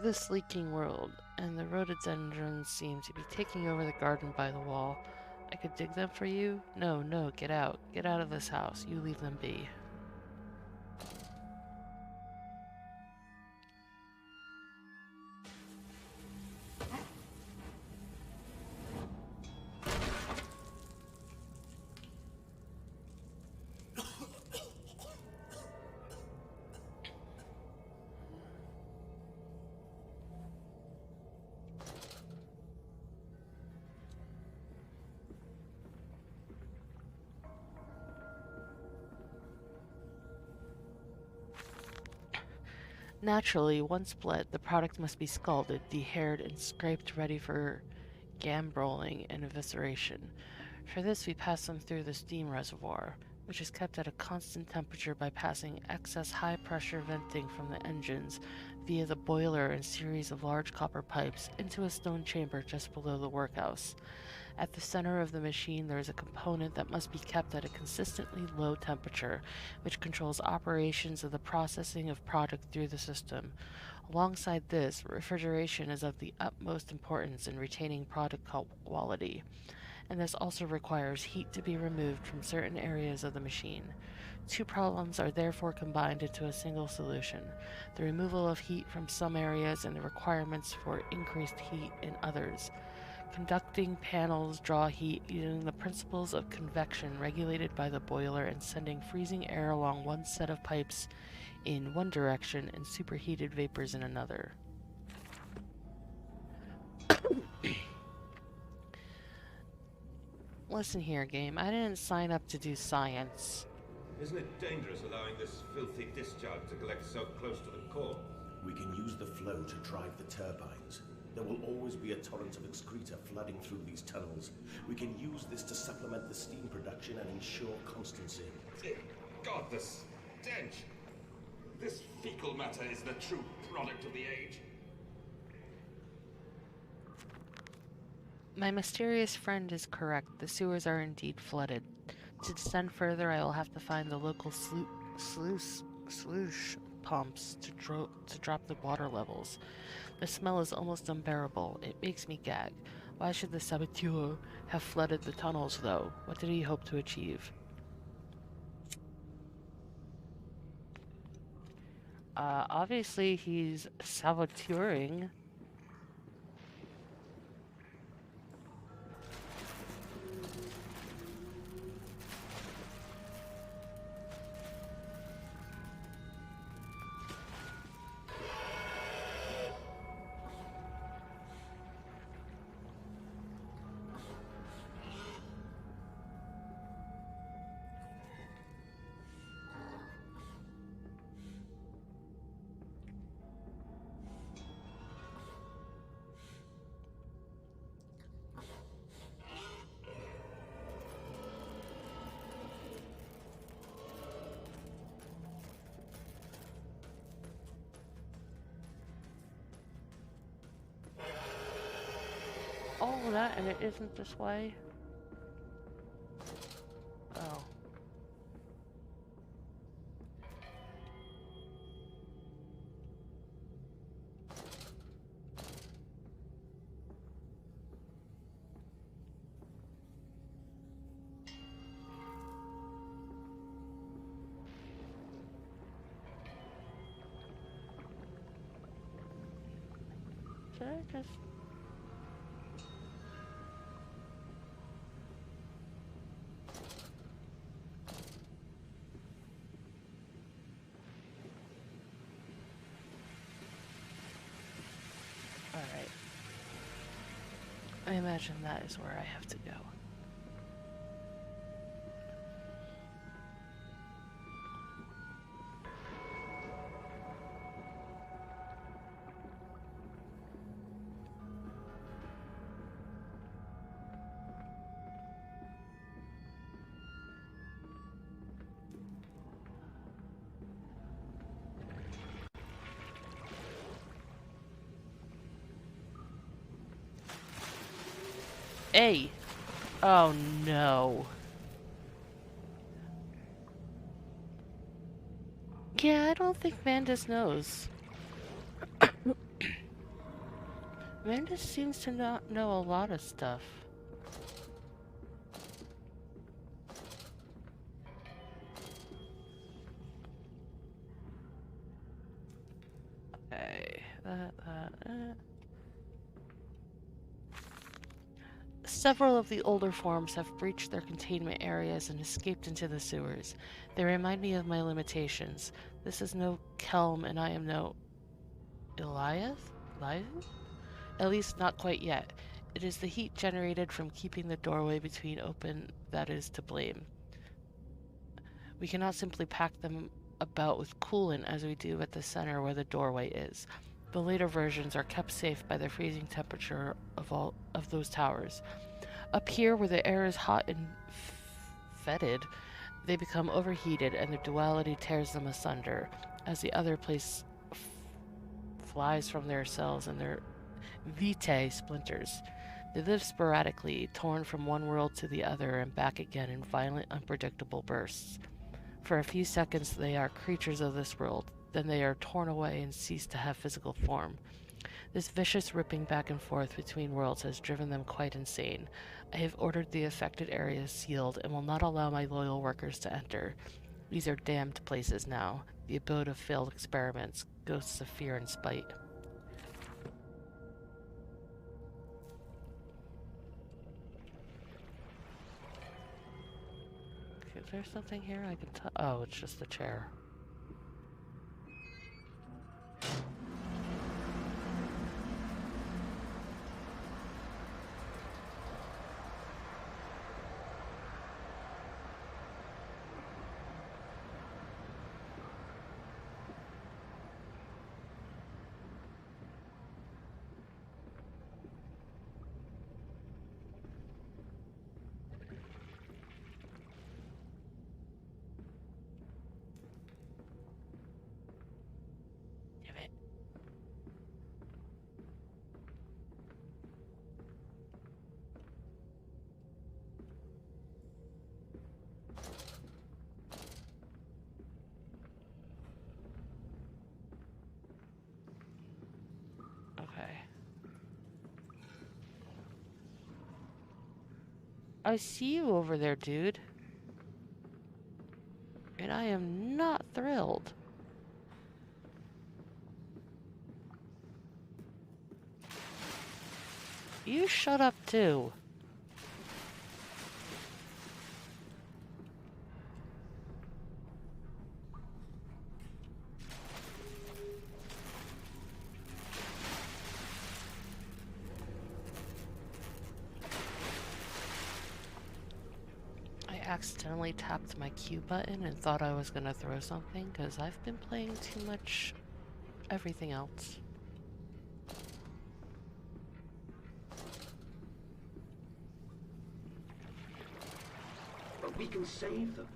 this leaking world, and the rhododendrons seem to be taking over the garden by the wall. I could dig them for you? No, no, get out. Get out of this house. You leave them be. Naturally, once bled, the product must be scalded, dehaired, and scraped ready for gambroling and evisceration. For this, we pass them through the steam reservoir, which is kept at a constant temperature by passing excess high-pressure venting from the engines via the boiler and series of large copper pipes into a stone chamber just below the workhouse. At the center of the machine, there is a component that must be kept at a consistently low temperature, which controls operations of the processing of product through the system. Alongside this, refrigeration is of the utmost importance in retaining product quality, and this also requires heat to be removed from certain areas of the machine. Two problems are therefore combined into a single solution: the removal of heat from some areas and the requirements for increased heat in others. Conducting panels draw heat using the principles of convection regulated by the boiler and sending freezing air along one set of pipes in one direction and superheated vapors in another. Listen here, game. I didn't sign up to do science. Isn't it dangerous allowing this filthy discharge to collect so close to the core? We can use the flow to drive the turbines. There will always be a torrent of excreta flooding through these tunnels. We can use this to supplement the steam production and ensure constancy. God, the stench! This fecal matter is the true product of the age. My mysterious friend is correct. The sewers are indeed flooded. To descend further, I will have to find the local sluice pumps to drop the water levels. The smell is almost unbearable. It makes me gag. Why should the saboteur have flooded the tunnels, though? What did he hope to achieve? Obviously he's saboteuring. All of that, and it isn't this way? Oh. Should I just... Alright. I imagine that is where I have to go. Hey! Oh no. Yeah, I don't think Mandus knows. Mandus seems to not know a lot of stuff. Okay, Several of the older forms have breached their containment areas and escaped into the sewers. They remind me of my limitations. This is no Kelm, and I am no Eliath? Eliath? At least not quite yet. It is the heat generated from keeping the doorway between open that is to blame. We cannot simply pack them about with coolant as we do at the center where the doorway is. The later versions are kept safe by the freezing temperature of all of those towers. Up here, where the air is hot and fetid, they become overheated and the duality tears them asunder, as the other place flies from their cells and their vitae splinters. They live sporadically, torn from one world to the other and back again in violent, unpredictable bursts. For a few seconds, they are creatures of this world, then they are torn away and cease to have physical form. This vicious ripping back and forth between worlds has driven them quite insane. I have ordered the affected areas sealed and will not allow my loyal workers to enter. These are damned places now, the abode of failed experiments, ghosts of fear and spite. Okay, is there something here I can tell? Oh, it's just the chair. Damn it. Okay. I see you over there, dude. And I am not thrilled. You shut up too. I accidentally tapped my Q button and thought I was gonna throw something because I've been playing too much everything else. But we can save them.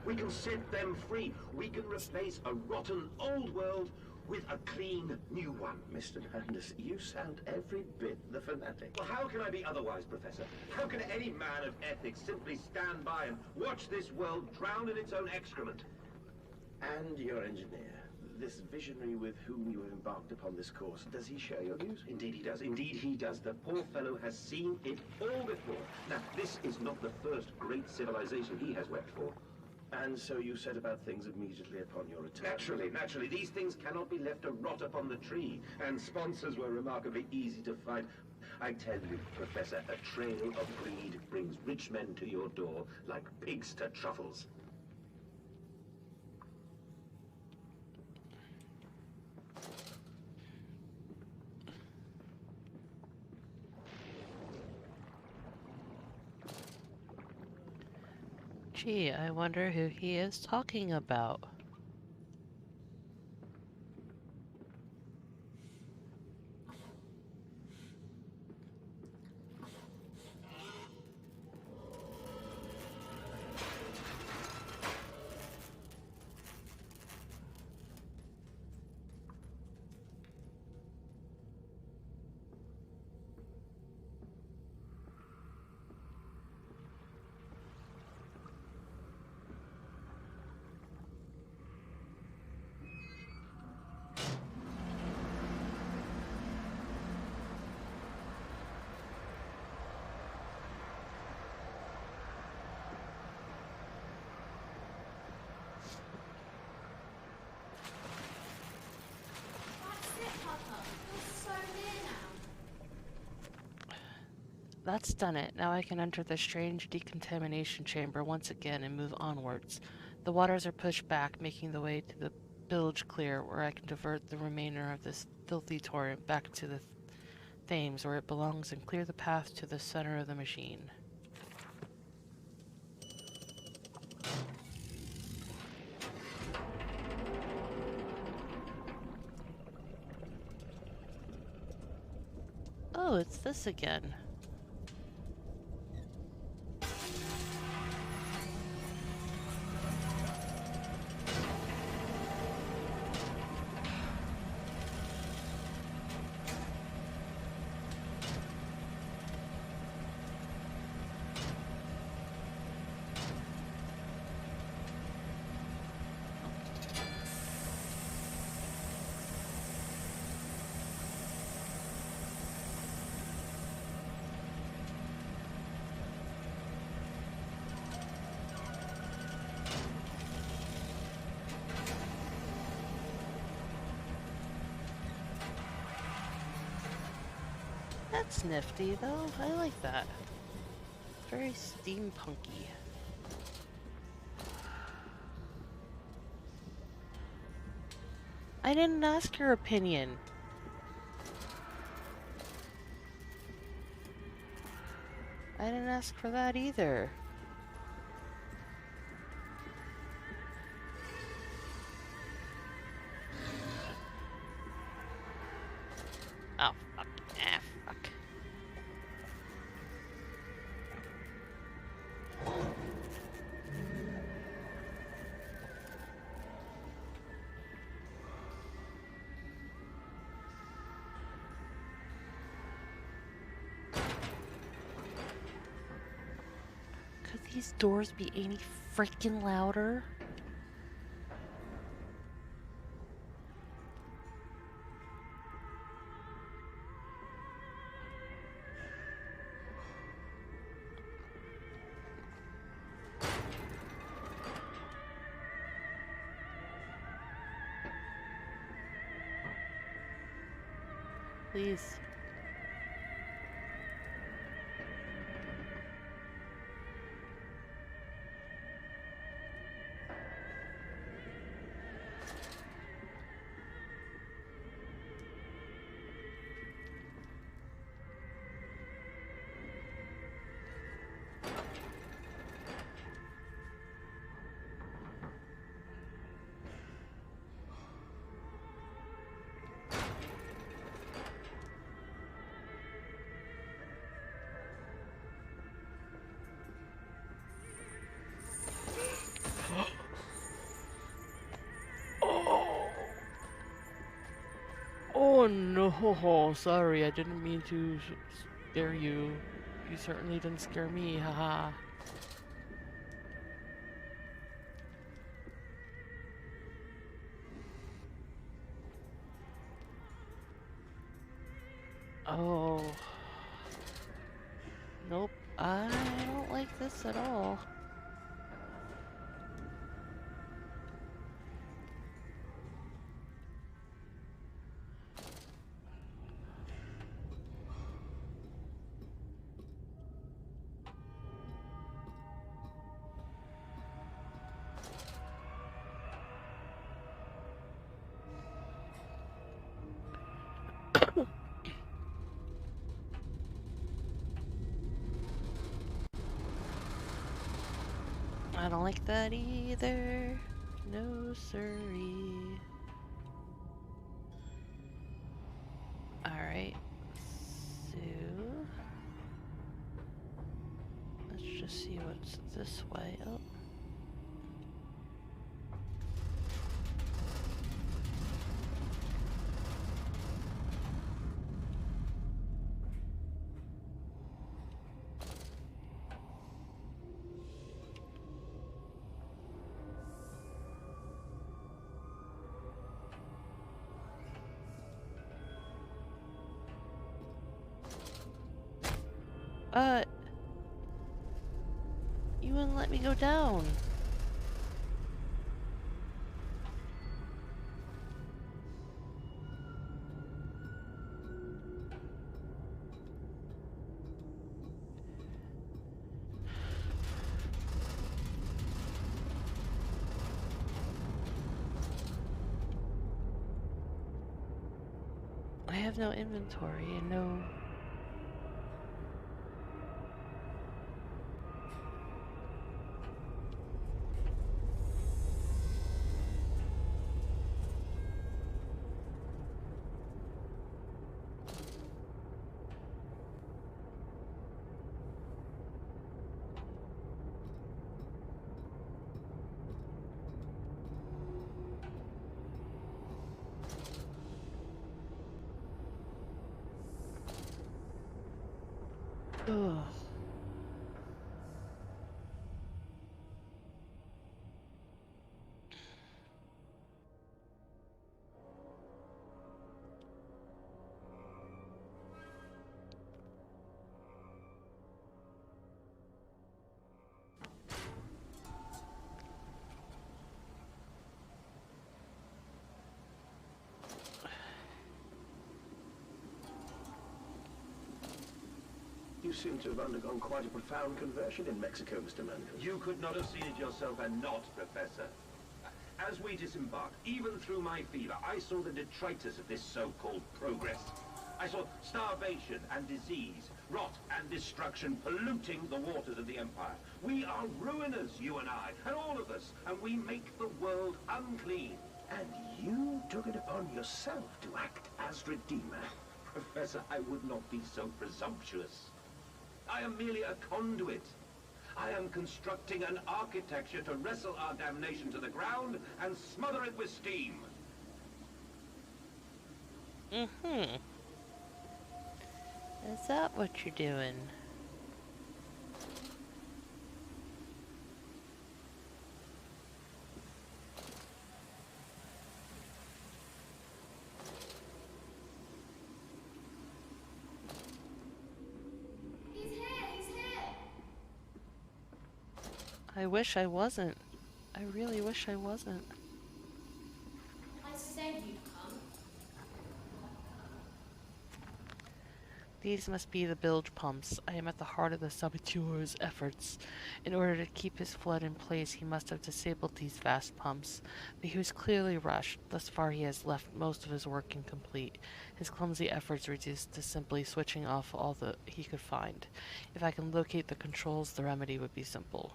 We can set them free. We can replace a rotten old world with a clean new one. Mr. Mandus, you sound every bit the fanatic. Well, how can I be otherwise, Professor? How can any man of ethics simply stand by and watch this world drown in its own excrement? And your engineer, this visionary with whom you have embarked upon this course, does he share your views? Indeed he does. Indeed he does. The poor fellow has seen it all before. Now, this is not the first great civilization he has wept for. And so you set about things immediately upon your return? Naturally. These things cannot be left to rot upon the tree. And sponsors were remarkably easy to find. I tell you, Professor, a trail of greed brings rich men to your door like pigs to truffles. Gee, I wonder who he is talking about. That's done it. Now I can enter the strange decontamination chamber once again and move onwards. The waters are pushed back, making the way to the bilge clear, where I can divert the remainder of this filthy torrent back to the Thames, where it belongs, and clear the path to the center of the machine. Oh, it's this again. That's nifty, though. I like that. Very steampunky. I didn't ask your opinion. I didn't ask for that either. Oh, fuck. Ah, fuck. Could these doors be any freaking louder? Please. Oh no, sorry, I didn't mean to scare you. You certainly didn't scare me, haha. Oh. Nope, I don't like this at all. I don't like that either. No siree. Alright, so let's just see what's this way. Oh. You wouldn't let me go down. have no inventory and no... Ugh. You seem to have undergone quite a profound conversion in Mexico, Mr. Mandus. You could not have seen it yourself and not, Professor. As we disembarked, even through my fever, I saw the detritus of this so-called progress. I saw starvation and disease, rot and destruction polluting the waters of the Empire. We are ruiners, you and I, and all of us, and we make the world unclean. And you took it upon yourself to act as Redeemer. Professor, I would not be so presumptuous. I am merely a conduit. I am constructing an architecture to wrestle our damnation to the ground and smother it with steam. Mm-hmm. Is that what you're doing? I wish I wasn't. I really wish I wasn't. I said you'd come. These must be the bilge pumps. I am at the heart of the saboteur's efforts. In order to keep his flood in place, he must have disabled these vast pumps. But he was clearly rushed. Thus far he has left most of his work incomplete. His clumsy efforts reduced to simply switching off all that he could find. If I can locate the controls, the remedy would be simple.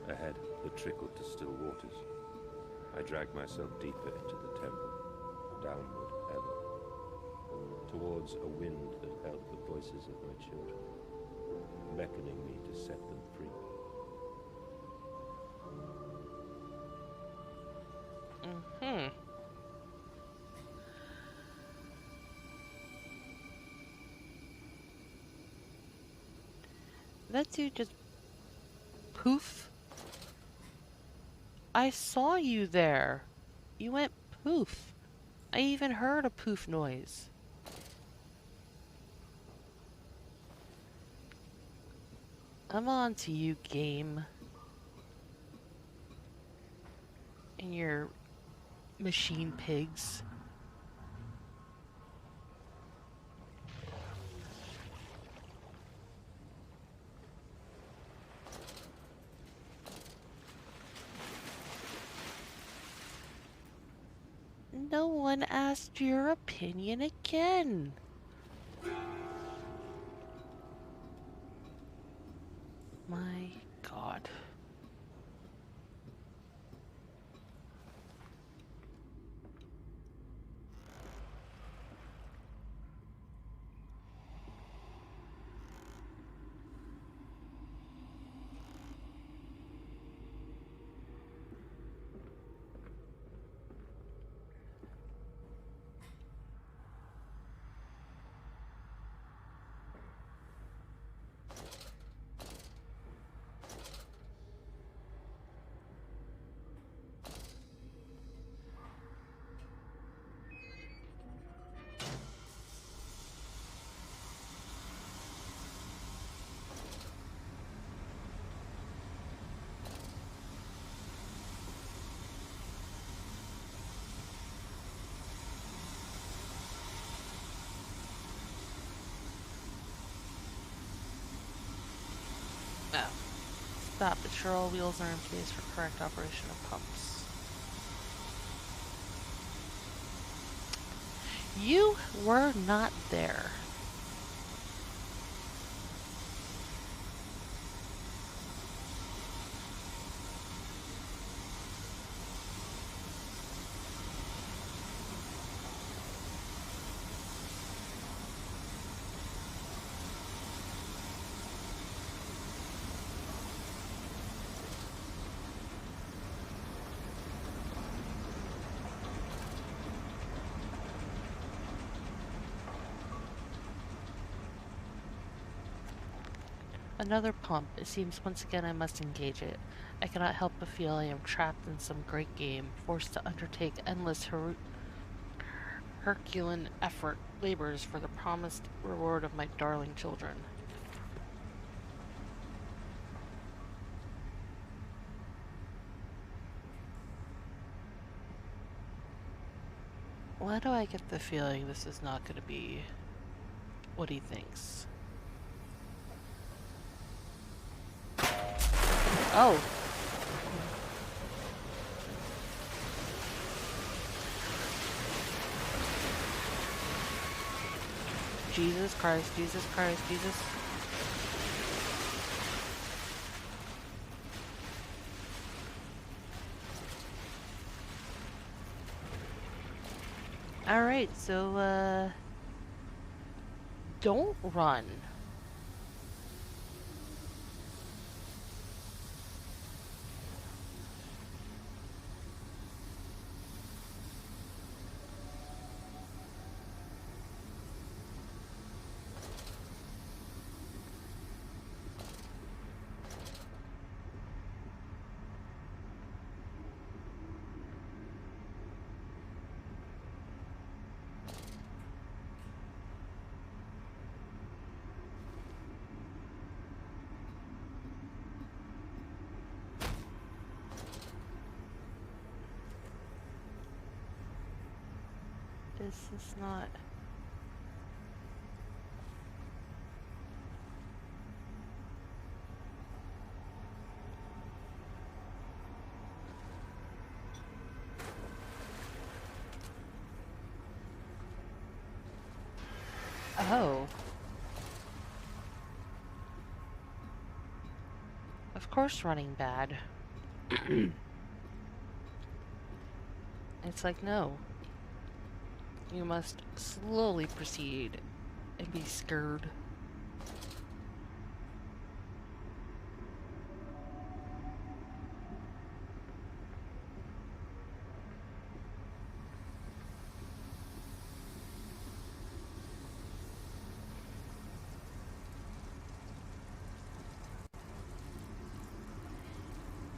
Ahead, the trickle to still waters. I dragged myself deeper into the temple, downward ever, towards a wind that held the voices of my children, beckoning me to set them free. Mm-hmm. That dude just poof. I saw you there. You went poof. I even heard a poof noise. I'm on to you, game. And your machine pigs. No one asked your opinion again. My God. Stop. Ensure all wheels are in place for correct operation of pumps. You were not there. Another pump. It seems once again I must engage it. I cannot help but feel I am trapped in some great game, forced to undertake endless Herculean labors for the promised reward of my darling children. Why do I get the feeling this is not going to be what he thinks? Oh! Jesus Christ, Jesus Christ, Jesus. Alright, so, don't run. This is not... Oh. Of course running bad. It's like, no. You must slowly proceed and be scared.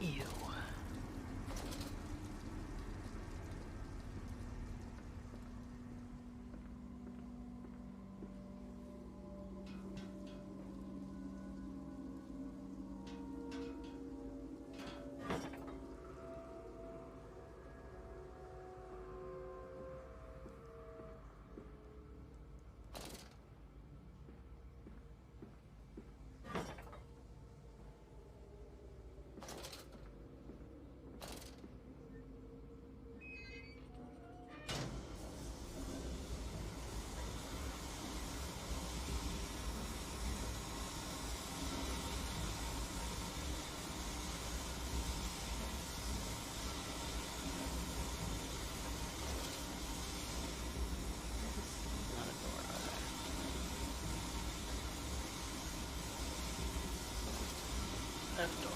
Ew. Left door.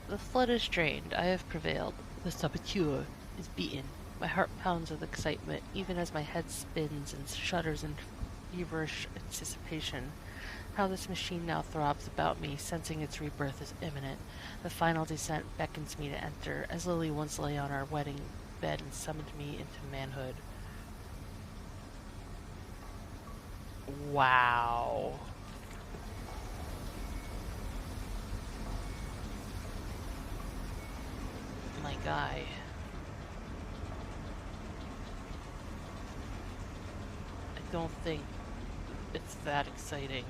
The flood is drained. I have prevailed. The saboteur is beaten. My heart pounds with excitement, even as my head spins and shudders in feverish anticipation. How this machine now throbs about me, sensing its rebirth is imminent. The final descent beckons me to enter, as Lily once lay on our wedding bed and summoned me into manhood. Wow. guy. I don't think it's that exciting.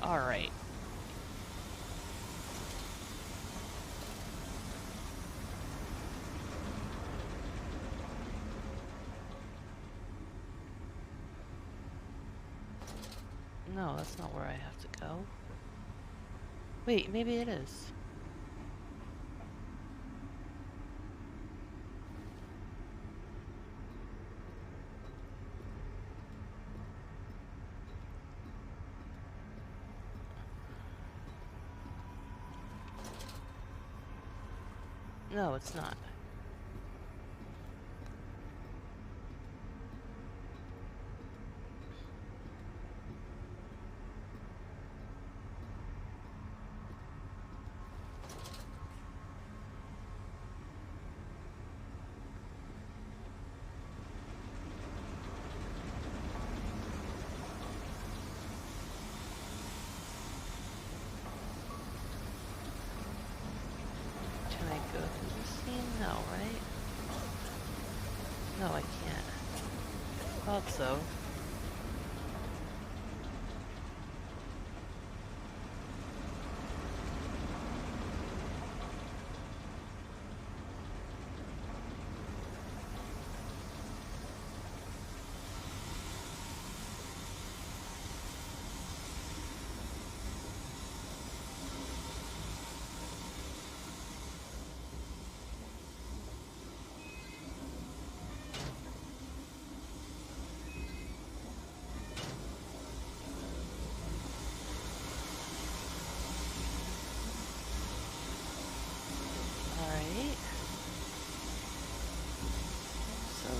Alright. No, that's not where I have to go. Wait, maybe it is. No, it's not. Can I go through this scene? No, right? No, I can't. Thought so. Alright. So...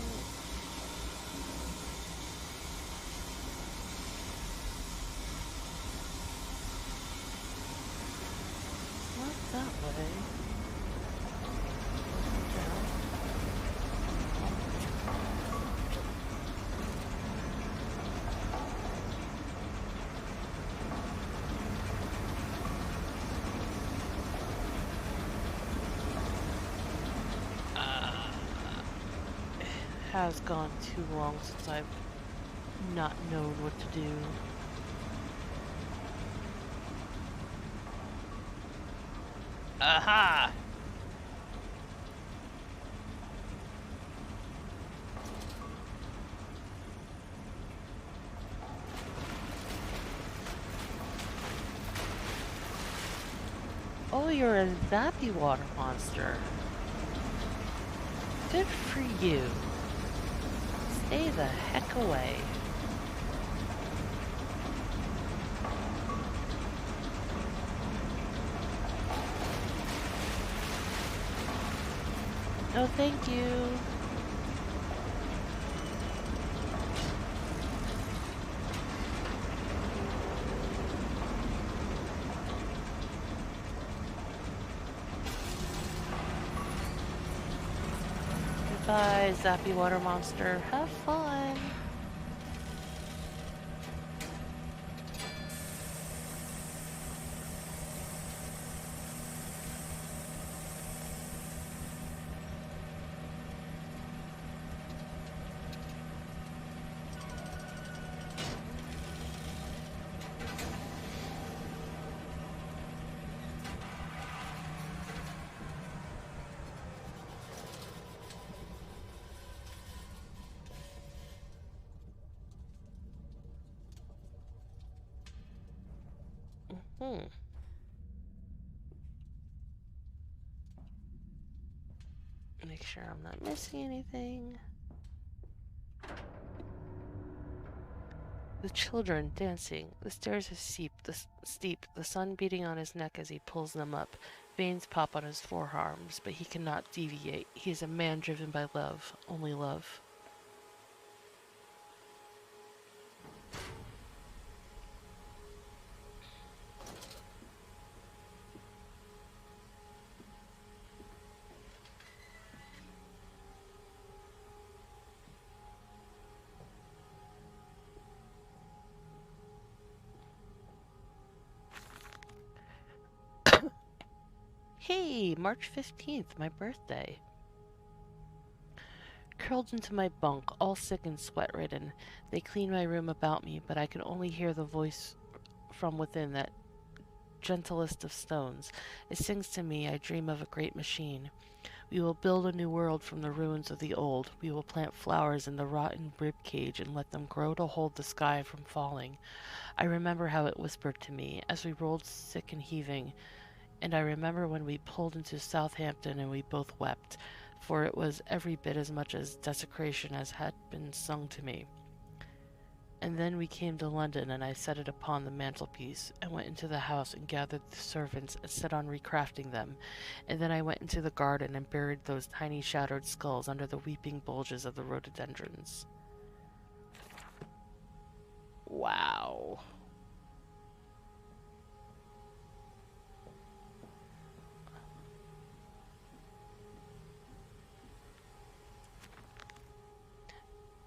not that way. Down. Has gone too long since I've not known what to do. Aha! Oh, you're a zappy water monster. Good for you. Stay the heck away. No, thank you. Goodbye, zappy water monster. Have fun. Make sure I'm not missing anything. The children dancing. The stairs are steep, the sun beating on his neck as he pulls them up. Veins pop on his forearms, but he cannot deviate. He is a man driven by love, only love. Hey, March 15th, my birthday. Curled into my bunk, all sick and sweat-ridden, they clean my room about me, but I can only hear the voice from within, that gentlest of stones. It sings to me, I dream of a great machine. We will build a new world from the ruins of the old. We will plant flowers in the rotten rib cage and let them grow to hold the sky from falling. I remember how it whispered to me as we rolled sick and heaving, and I remember when we pulled into Southampton and we both wept, for it was every bit as much as desecration as had been sung to me. And then we came to London, and I set it upon the mantelpiece, and went into the house and gathered the servants and set on recrafting them. And then I went into the garden and buried those tiny shattered skulls under the weeping bulges of the rhododendrons. Wow.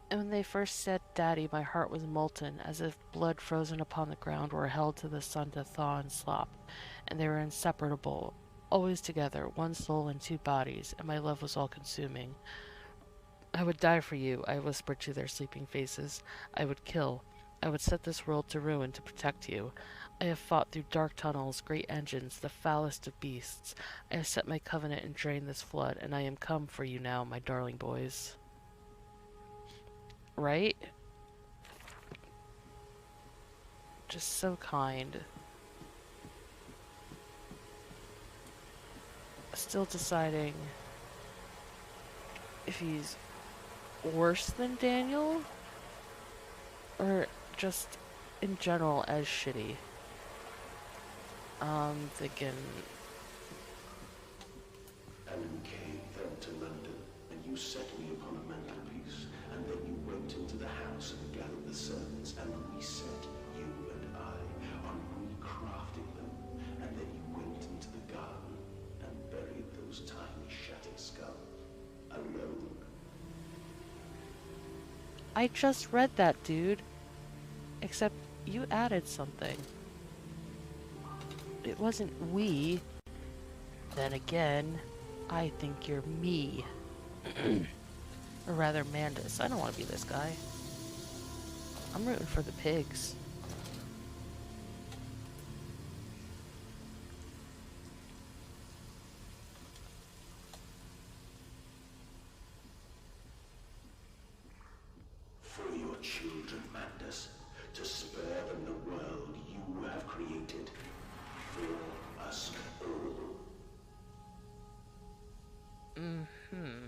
And when they first said Daddy, my heart was molten, as if blood frozen upon the ground were held to the sun to thaw and slop, and they were inseparable, always together, one soul and two bodies, and my love was all-consuming. I would die for you, I whispered to their sleeping faces. I would kill. I would set this world to ruin to protect you. I have fought through dark tunnels, great engines, the foulest of beasts. I have set my covenant and drained this flood, and I am come for you now, my darling boys. Right? Just so kind. Still deciding if he's worse than Daniel, or just in general as shitty. Thinking... And we came then to London, and you set me upon a mantelpiece, and then you went into the house and gathered the servants, and we set, you and I, on recrafting them, and then you went into the garden and buried those tiny shattered skulls, alone. I just read that, dude. Except you added something. It wasn't we. Then again, I think you're me. Or rather, Mandus. I don't want to be this guy. I'm rooting for the pigs. For your children, Mandus, to spare them the world you have created. For us all. Mm-hmm.